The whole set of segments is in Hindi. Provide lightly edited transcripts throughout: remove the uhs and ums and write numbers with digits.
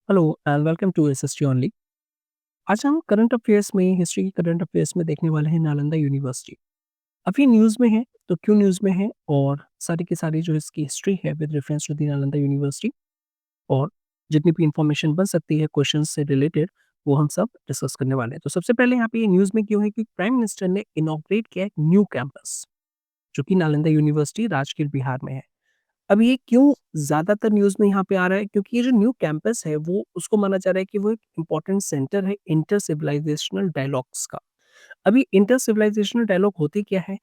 Hello and welcome to SST only. आज हम करंट अफेयर्स में हिस्ट्री की करंट अफेयर्स में देखने वाले हैं नालंदा यूनिवर्सिटी। अभी न्यूज़ में है, तो क्यों न्यूज़ में है और सारी की सारी जो इसकी हिस्ट्री है with reference to the Nalanda university और जितनी भी इंफॉर्मेशन बन सकती है क्वेश्चन से रिलेटेड, वो हम सब डिस्कस करने वाले हैं। तो सबसे पहले यहाँ पे ये न्यूज़ में क्यों है कि प्राइम मिनिस्टर ने इनॉग्रेट किया एक न्यू कैंपस जो कि नालंदा यूनिवर्सिटी राजगीर बिहार में है। अब ये क्यों ज़्यादातर न्यूज़ में यहाँ पे आ रहा है, क्योंकि ये जो न्यू कैंपस है वो उसको माना जा रहा है कि वो एक इम्पोर्टेंट सेंटर है इंटर सिविलाइजेशनल डायलॉग्स का। अभी इंटर सिविलाइजेशनल डायलॉग होते क्या है?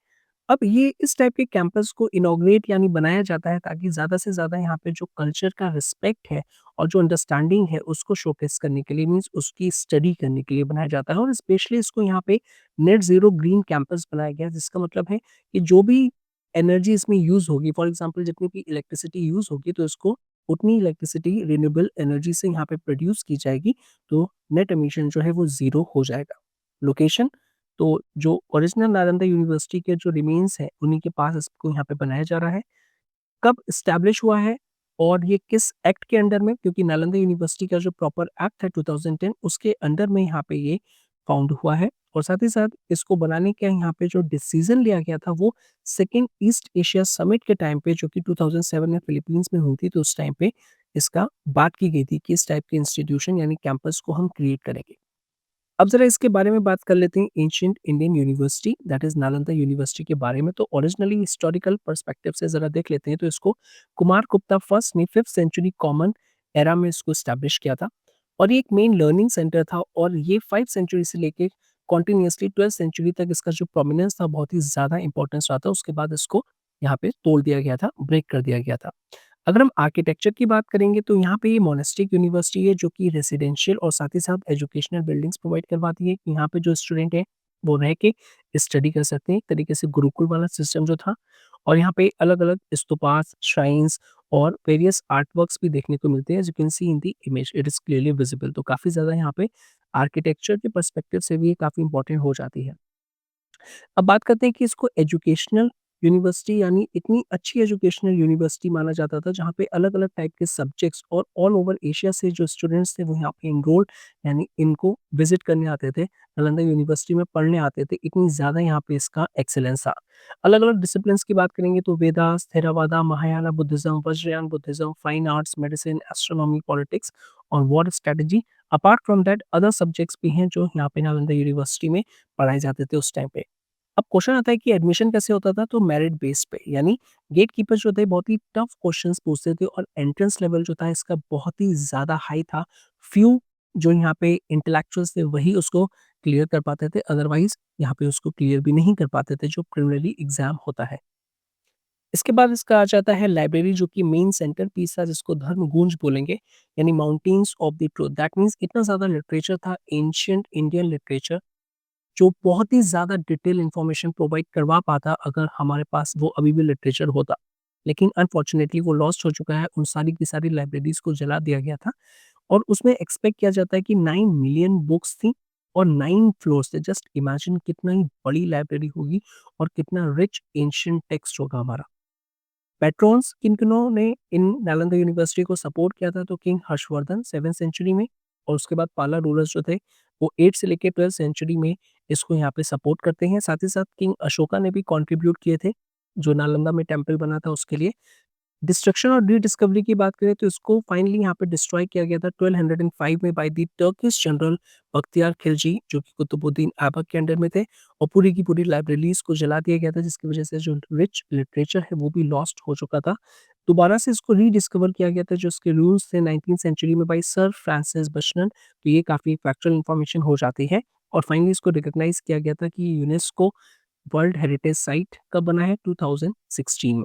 अब ये इस टाइप के कैंपस को इनॉग्रेट यानी बनाया जाता है ताकि ज़्यादा से ज़्यादा यहाँ पे जो कल्चर का रिस्पेक्ट है और जो अंडरस्टैंडिंग है उसको शोकेस करने के लिए, मीन्स उसकी स्टडी करने के लिए बनाया जाता है। और स्पेशली इसको यहाँ पे नेट ज़ीरो ग्रीन कैंपस बनाया गया है, जिसका मतलब है कि जो भी एनर्जी इसमें यूज़ होगी, फॉर एग्ज़ाम्पल जितनी भी इलेक्ट्रिसिटी यूज़ होगी तो इसको उतनी इलेक्ट्रिसिटी रिन्यूएबल एनर्जी से यहाँ पे प्रोड्यूस की जाएगी, तो नेट एमिशन जो है वो ज़ीरो हो जाएगा। लोकेशन, तो जो ओरिजिनल नालंदा यूनिवर्सिटी के जो रिमेन्स हैं, उन्हीं के पास इसको यहाँ पे बनाया जा रहा है। कब एस्टैब्लिश हुआ है और ये किस एक्ट के अंडर में? क्योंकि नालंदा यूनिवर्सिटी का जो प्रॉपर एक्ट है 2010, उसके अंडर में यहाँ पे ये फाउंड हुआ है। और साथ ही साथ इसको बनाने का यहाँ पे जो डिसीजन लिया गया था वो सेकंड ईस्ट एशिया समिट के टाइम पे, जो कि 2007 में फिलीपींस में हुई थी, तो उस टाइम पे इसका बात की गई थी कि इस टाइप के इंस्टीट्यूशन यानी कैंपस को हम क्रिएट करेंगे। अब ज़रा इसके बारे में बात कर लेते हैं, ancient Indian university that is Nalanda university के बारे में। तो ओरिजिनली हिस्टोरिकल पर्सपेक्टिव से ज़रा देख लेते हैं, तो इसको कुमार गुप्ता फर्स्ट ने 5th सेंचुरी कॉमन एरा में इसको एस्टैब्लिश किया था और ये एक मेन लर्निंग सेंटर था और ये 5th सेंचुरी से लेके कंटिन्यूअसली 12th सेंचुरी तक इसका जो प्रोमिनेंस था बहुत ही ज़्यादा इंपॉर्टेंस रहा था। उसके बाद इसको यहाँ पे तोड़ दिया गया था, ब्रेक कर दिया गया था। अगर हम आर्किटेक्चर की बात करेंगे तो यहाँ पे ये मोनास्टिक यूनिवर्सिटी है जो कि रेसिडेंशियल और साथ ही साथ एजुकेशनल बिल्डिंग्स प्रोवाइड करवाती है कि यहाँ पे जो स्टूडेंट हैं वो रह के स्टडी कर सकते हैं, एक तरीके से गुरुकुल वाला सिस्टम जो था। और यहाँ पे अलग-अलग स्तूपास, श्राइन्स और वेरियस आर्ट वर्क्स भी देखने को मिलते हैं। As you can see in the image it is clearly visible, तो काफ़ी ज़्यादा यहाँ पे आर्किटेक्चर के पर्सपेक्टिव से भी ये काफ़ी इंपॉर्टेंट हो जाती है। अब बात करते हैं कि इसको एजुकेशनल यूनिवर्सिटी यानी इतनी अच्छी एजुकेशनल यूनिवर्सिटी माना जाता था जहाँ पे अलग-अलग टाइप के सब्जेक्ट्स और ऑल ओवर एशिया से जो स्टूडेंट्स थे वो यहाँ पे एनरोल्ड यानी इनको विजिट करने आते थे, नालंदा यूनिवर्सिटी में पढ़ने आते थे, इतनी ज़्यादा यहाँ पे इसका एक्सीलेंस था। अलग-अलग डिसिप्लिन्स की बात करेंगे तो Vedas, Theravada, Mahayana buddhism, Vajrayana buddhism, fine arts, medicine, astronomy, politics और war strategy, apart from that other subjects भी हैं जो यहाँ पे नालंदा यूनिवर्सिटी में पढ़ाए जाते थे उस टाइम पे। अब क्वेश्चन आता है कि एडमिशन कैसे होता था, तो मेरिट बेस पे यानी गेट कीपर जो थे बहुत ही टफ क्वेश्चंस पूछते थे और एंट्रेंस लेवल जो था इसका बहुत ही ज़्यादा हाई था। फ्यू जो यहाँ पे इंटेलेक्चुअल्स थे वही उसको क्लियर कर पाते थे, अदरवाइज़ यहाँ पे उसको क्लियर भी नहीं कर पाते थे जो प्रिलिमिनरी एग्ज़ाम होता है। इसके बाद इसका आ जाता है लाइब्रेरी जो कि मेन सेंटर पीस था जिसको धर्मगूंज बोलेंगे, यानी mountains of the truth, that means इतना ज़्यादा लिटरेचर था, एंशिएंट इंडियन लिटरेचर जो बहुत ही ज़्यादा डिटेल इन्फॉर्मेशन प्रोवाइड करवा पाता अगर हमारे पास वो अभी भी लिटरेचर होता। लेकिन अनफॉर्चुनेटली वो लॉस्ट हो चुका है, उन सारी की सारी लाइब्रेरीज़ को जला दिया गया था और उसमें एक्सपेक्ट किया जाता है कि 9 मिलियन बुक्स थी और 9 फ्लोर्स थे। जस्ट इमेजिन कितना ही बड़ी लाइब्रेरी होगी और कितना रिच एंशिएंट टेक्स्ट होगा हमारा। पैट्रॉन्स किन-किन्हों ने इन नालंदा यूनिवर्सिटी को सपोर्ट किया था, तो किंग हर्षवर्धन 7th सेंचुरी में और उसके बाद पाला रूलर्स जो थे वो 8th से लेके 12th सेंचुरी में इसको यहाँ पे सपोर्ट करते हैं। साथ ही साथ किंग अशोका ने भी कंट्रीब्यूट किए थे, जो नालंदा में टेंपल बना था उसके लिए। डिस्ट्रक्शन और रीडिस्कवरी की बात करें तो इसको फाइनली यहाँ पे डिस्ट्रॉय किया गया था 1205 में by the Turkish general Bakhtiyar Khilji, जो कि कुतुबुद्दीन ऐबक के अंडर में थे और पूरी की पूरी लाइब्रेरीज को जला दिया गया था, जिसकी वजह से जो रिच लिटरेचर है वो भी लॉस्ट हो चुका था। दोबारा से इसको रीडिस्कवर किया गया था, जो इसके रूल्स थे 19th सेंचुरी में बाय सर फ्रांसिस बशनन, तो ये काफ़ी फैक्चुअल इन्फॉर्मेशन हो जाती है। और फाइनली इसको रिकॉग्नाइज़ किया गया था कि यूनेस्को वर्ल्ड हेरिटेज साइट कब बना है, 2016 में।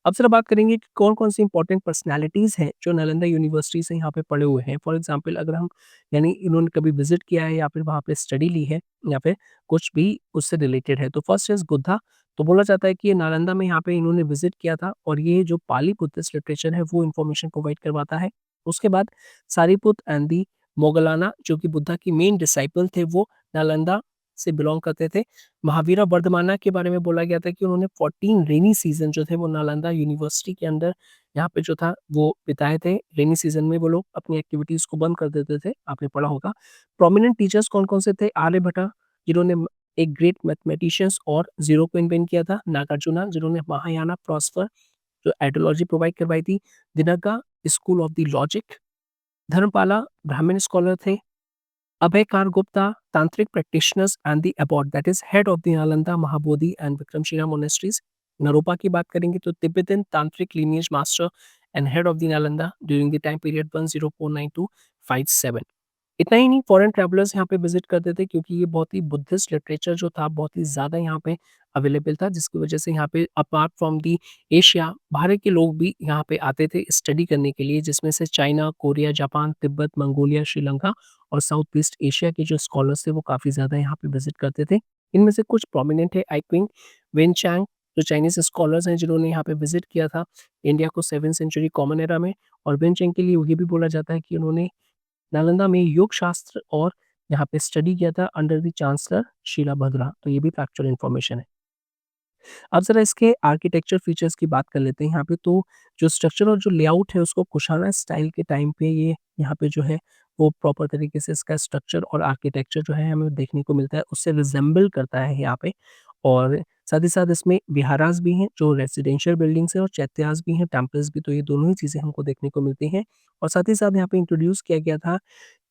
अब ज़रा बात करेंगे कि कौन-कौन सी इंपॉर्टेंट पर्सनैलिटीज़ हैं जो नालंदा यूनिवर्सिटी से यहाँ पे पढ़े हुए हैं। फॉर एग्ज़ाम्पल अगर हम यानी इन्होंने कभी विज़िट किया है या फिर वहाँ पे स्टडी ली है या फिर कुछ भी उससे रिलेटेड है। तो फर्स्ट इज़ बुद्धा, तो बोला जाता है कि ये नालंदा में यहाँ पे इन्होंने विज़िट किया था और ये जो पाली बुद्धिस्ट लिटरेचर है वो इन्फॉर्मेशन प्रोवाइड करवाता है। उसके बाद सारीपुत एंड दी मोगलाना जो कि बुद्धा की मेन डिसाइपल थे, वो नालंदा से बिलॉन्ग करते थे। महावीरा वर्धमाना के बारे में बोला गया था कि उन्होंने 14 रेनी सीज़न जो थे वो नालंदा यूनिवर्सिटी के अंदर यहाँ पे जो था वो बिताए थे। रेनी सीज़न में वो लोग अपनी एक्टिविटीज़ को बंद कर देते थे, आपने पढ़ा होगा। प्रोमिनेंट टीचर्स कौन-कौन से थे? आर्यभट्ट जिन्होंने एक ग्रेट मैथमेटिशियंस और ज़ीरो को इन्वेंट किया था। नागार्जुना जिन्होंने महायाना फिलॉसफर जो आइडियोलॉजी प्रोवाइड करवाई थी। Dinkar school of the logic. Dharmapala ब्राह्मण स्कॉलर थे। Abhay Gupta, Tantric practitioners and the abbot that is head of the Nalanda, Mahabodhi and Vikramshila monasteries. Naropa की बात करेंगे तो Tibetan Tantric lineage master and head of the Nalanda during the time period 1049 to 57. इतना ही नहीं, फॉरेन ट्रैवलर्स यहाँ पे विज़िट करते थे क्योंकि ये बहुत ही बुद्धिस्ट लिटरेचर जो था बहुत ही ज़्यादा यहाँ पे अवेलेबल था, जिसकी वजह से यहाँ पे अपार्ट फ्रॉम दी एशिया बाहर के लोग भी यहाँ पे आते थे स्टडी करने के लिए, जिसमें से China, Korea, Japan, Tibet, Mongolia, Sri Lanka और साउथ ईस्ट एशिया के जो स्कॉलर्स थे वो काफ़ी ज़्यादा यहाँ पे विज़िट करते थे। इनमें से कुछ प्रोमिनेंट है आई क्विंग वेनचांग जो चाइनीज़ स्कॉलर्स हैं जिन्होंने यहाँ पे विज़िट किया था इंडिया को 7th सेंचुरी कॉमन एरा में। और वेनचेंग के लिए ये भी बोला जाता है कि उन्होंने नालंदा में योग शास्त्र और यहाँ पे स्टडी किया था अंडर द चांसलर शीला भद्रा, तो ये भी फैक्चुअल इन्फॉर्मेशन है। अब ज़रा इसके आर्किटेक्चर फीचर्स की बात कर लेते हैं यहाँ पे, तो जो स्ट्रक्चर और जो लेआउट है उसको कुशाणा स्टाइल के टाइम पे ये यहाँ पे जो है वो प्रॉपर तरीके से इसका स्ट्रक्चर और आर्किटेक्चर जो है हमें देखने को मिलता है, उससे रिज़ेम्बल करता है यहाँ पे। और साथ ही साथ इसमें विहारास भी हैं जो रेज़िडेंशियल बिल्डिंग्स हैं और चैत्यास भी हैं, टेम्पल्स भी, तो ये दोनों ही चीज़ें हमको देखने को मिलती हैं। और साथ ही साथ यहाँ पे इंट्रोड्यूस किया गया था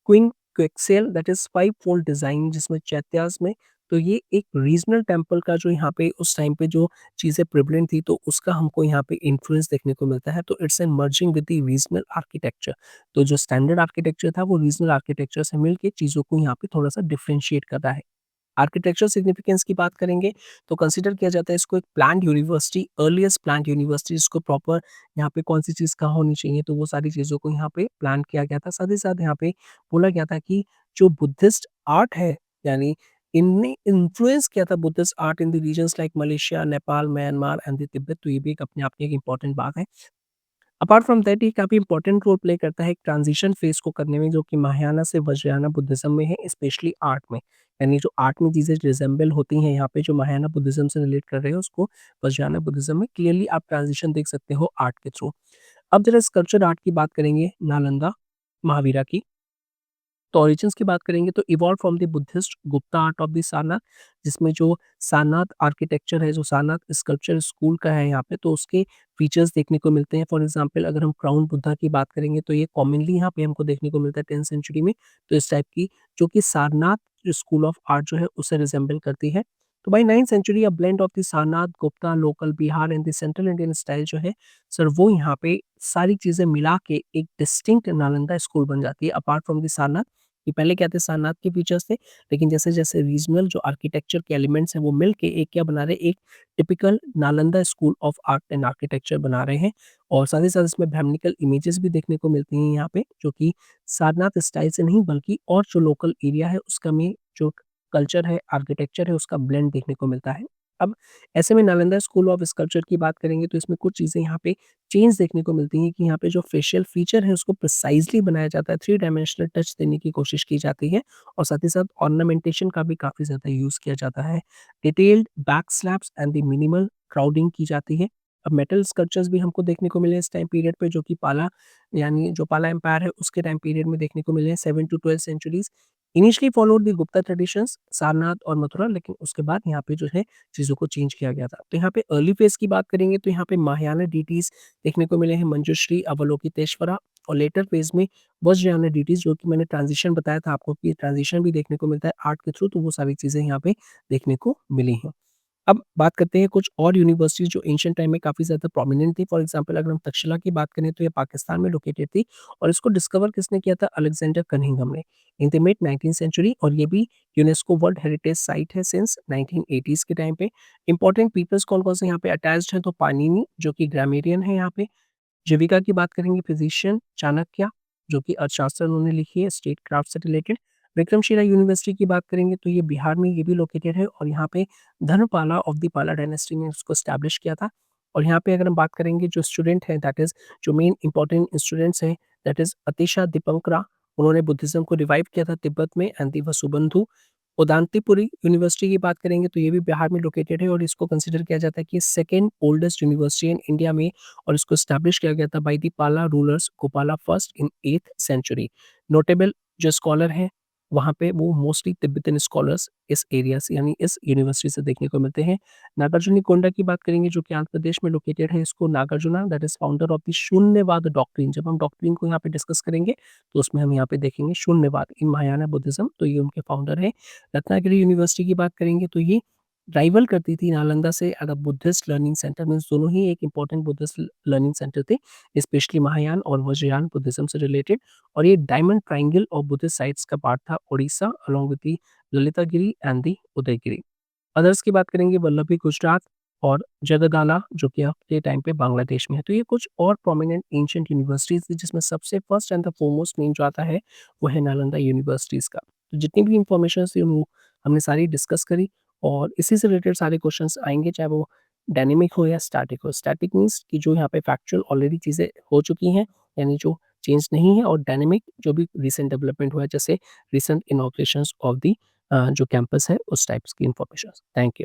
quincunx that is 5 fold design जिसमें चैत्यास में, तो ये एक रीजनल टेम्पल का जो यहाँ पे उस टाइम पे जो चीज़ें प्रेवलेंट थी तो उसका हमको यहाँ पे इन्फ्लुएंस देखने को मिलता है। तो it's an merging with the regional architecture. तो जो स्टैंडर्ड आर्किटेक्चर था वो रीजनल आर्किटेक्चर से मिलके चीज़ों को यहाँ पे थोड़ा-सा डिफरेंशिएट कर रहा है। आर्किटेक्चरल सिग्निफिकेंस की बात करेंगे तो कंसीडर किया जाता है इसको एक planned university, earliest planned university, जिसको प्रॉपर यहाँ पे कौन-सी चीज़ कहाँ होनी चाहिए, तो वो सारी चीज़ों को यहाँ पे प्लान किया गया था। साथ ही साथ यहाँ पे बोला गया था कि जो बुद्धिस्ट आर्ट है, यानी इनने इन्फ्लुएंस किया था Buddhist art in the regions like Malaysia, Nepal, Myanmar and the Tibet, तो ये भी एक अपने आप में एक इम्पोर्टेंट बात है। अपार्ट फ्रॉम दैट ये काफ़ी इंपॉर्टेंट रोल प्ले करता है एक ट्रांजिशन फेज़ को करने में, जो कि महायाना से वज्रयाना बुद्धिज़्म में है, स्पेशली आर्ट में। यानी जो आर्ट में चीज़ें रिज़ेम्बल होती हैं यहाँ पे जो महायाना बुद्धिज़्म से रिलेट कर रहे हो उसको वज्रयाना बुद्धिज़्म में क्लियरली आप ट्रांजिशन देख सकते हो आर्ट के थ्रू। अब ज़रा स्कल्पचर आर्ट की बात करेंगे नालंदा महावीरा की। तो ओरिजिन्स की बात करेंगे तो evolve from the Buddhist Gupta art of the Sarnath, जिसमें जो सारनाथ आर्किटेक्चर है, जो सारनाथ स्कल्पचर स्कूल का है यहाँ पे, तो उसके फीचर्स देखने को मिलते हैं। फॉर एग्जांपल अगर हम क्राउन बुद्धा की बात करेंगे तो ये कॉमनली यहाँ पे हमको देखने को मिलता है 10th सेंचुरी में। तो इस टाइप की जो कि सारनाथ स्कूल ऑफ आर्ट जो है उसे रिजेंबल करती है। तो by 9th century a blend of the Sarnath, Gupta, local Bihar and the central Indian style जो है सर वो यहाँ पे सारी चीज़ें मिला के एक डिस्टिंक्ट नालंदा स्कूल बन जाती है अपार्ट फ्रॉम द सारनाथ। ये पहले क्या थे सारनाथ के फीचर्स थे, लेकिन जैसे-जैसे रीजनल जो आर्किटेक्चर के एलिमेंट्स हैं वो मिलके एक क्या बना रहे हैं, एक typical Nalanda school of art and architecture बना रहे हैं। और साथ ही साथ इसमें ब्राह्मणिकल इमेजेस भी देखने को मिलती हैं यहाँ पे, जो कि सारनाथ स्टाइल से नहीं बल्कि और जो लोकल एरिया है उसका में जो कल्चर है, आर्किटेक्चर है उसका ब्लेंड देखने को मिलता है। अब ऐसे में नालंदा स्कूल ऑफ स्कल्पचर की बात करेंगे तो इसमें कुछ चीज़ें यहाँ पे चेंज देखने को मिलती हैं कि यहाँ पे जो फेशियल फीचर है उसको प्रिसाइज़ली बनाया जाता है, 3 डायमेंशनल टच देने की कोशिश की जाती है और साथ ही साथ ऑर्नामेंटेशन का भी काफ़ी ज़्यादा यूज़ किया जाता है। Detailed back slabs and the minimal crowding की जाती है। अब मेटल स्कल्पचर्स भी हमको देखने को मिले इस टाइम पीरियड पे, जो कि पाला यानी जो पाला एम्पायर है उसके टाइम पीरियड में देखने को मिले हैं 7 to 12 centuries. Initially followed the Gupta traditions Sarnath और मथुरा, लेकिन उसके बाद यहाँ पे जो है चीज़ों को चेंज किया गया था। तो यहाँ पे अर्ली फेज़ की बात करेंगे तो यहाँ पे महायाना डीटीज़ देखने को मिले हैं, मंजुश्री, अवलोकितेश्वरा और लेटर फेज़ में वज्रयाना डीटीज़, जो कि मैंने ट्रांज़िशन बताया था आपको कि ट्रांज़िशन भी देखने को मिलता है आर्ट के थ्रू, तो वो सारी चीज़ें यहाँ पे देखने को मिली हैं। अब बात करते हैं कुछ और यूनिवर्सिटीज़ जो एंशिएंट टाइम में काफ़ी ज़्यादा प्रोमिनेंट थी। फॉर एग्ज़ाम्पल अगर हम तक्षशिला की बात करें तो ये पाकिस्तान में लोकेटेड थी और इसको डिस्कवर किसने किया था? अलेक्जेंडर कनिंघम ने in the mid 19th century, और ये भी यूनेस्को वर्ल्ड हेरिटेज साइट है सिंस 1980s के टाइम पे। इंपॉर्टेंट पीपल्स कौन-कौन से यहाँ पे अटैच्ड हैं, तो पाणिनि जो कि ग्रामेरियन है यहाँ पे। जीविका की बात करेंगे फिजिशियन चाणक्य जो कि अर्थशास्त्र उन्होंने लिखी है स्टेट क्राफ्ट से रिलेटेड। विक्रमशिला यूनिवर्सिटी की बात करेंगे तो ये बिहार में ये भी लोकेटेड है और यहाँ पे धर्मपाला ऑफ द पाला डायनेस्टी ने उसको एस्टैब्लिश किया था। और यहाँ पे अगर हम बात करेंगे जो स्टूडेंट हैं दैट इज़ जो मेन इंपॉर्टेंट स्टूडेंट्स हैं दैट इज़ अतिशा दीपंकरा, उन्होंने बुद्धिज़्म को रिवाइव किया था तिब्बत में, एंड दी वसुबंधु उदांतीपुरी यूनिवर्सिटी की बात करेंगे तो ये भी बिहार में लोकेटेड है और इसको कंसिडर किया जाता है कि second oldest university in India में, और इसको एस्टैब्लिश किया गया था by the Pala rulers Gopala first in 8th century. Notable जो स्कॉलर हैं वहाँ पे वो मोस्टली तिब्बतन स्कॉलर्स इस एरिया से यानी इस यूनिवर्सिटी से देखने को मिलते हैं। नागार्जुनीकोंडा की बात करेंगे जो कि आंध्र प्रदेश में लोकेटेड है, इसको Nagarjuna that is founder of the Shunyavada doctrine. जब हम डॉक्ट्रिन को यहाँ पे डिस्कस करेंगे तो उसमें हम यहाँ पे देखेंगे शून्यवाद इन महायाना बुद्धिज़्म, तो ये उनके फाउंडर हैं। रत्नागिरी यूनिवर्सिटी की बात करेंगे तो ये राइवल करती थी नालंदा से as a buddhist learning center, means दोनों ही एक इम्पोर्टेंट बुद्धिस्ट लर्निंग सेंटर थे, स्पेशली महायान और वज्रयान बुद्धिज़्म से रिलेटेड। और ये diamond triangle of buddhist sites का पार्ट था Odisha along with the Lalitagiri and the Udayagiri. Others की बात करेंगे वल्लभी गुजरात और जयदगाला जो कि अब के टाइम पे बांग्लादेश में है। तो ये कुछ और प्रोमिनेंट एंशिएंट यूनिवर्सिटीज़ थी जिसमें सबसे first and the foremost name जो आता है वो है नालंदा यूनिवर्सिटीज़ का। तो जितनी भी इन्फॉर्मेशन थी वो हमने सारी डिस्कस करी और इसी से रिलेटेड सारे क्वेश्चंस आएँगे, चाहे वो डायनामिक हो या स्टैटिक हो। स्टैटिक मीन्स कि जो यहाँ पे फैक्चुअल ऑलरेडी चीज़ें हो चुकी हैं, यानी जो चेंज नहीं है, और डायनामिक जो भी रिसेंट डेवलपमेंट हुआ है, जैसे रिसेंट इनॉग्रेशंस ऑफ द जो कैंपस है उस टाइप्स की इन्फॉर्मेशन। Thank you.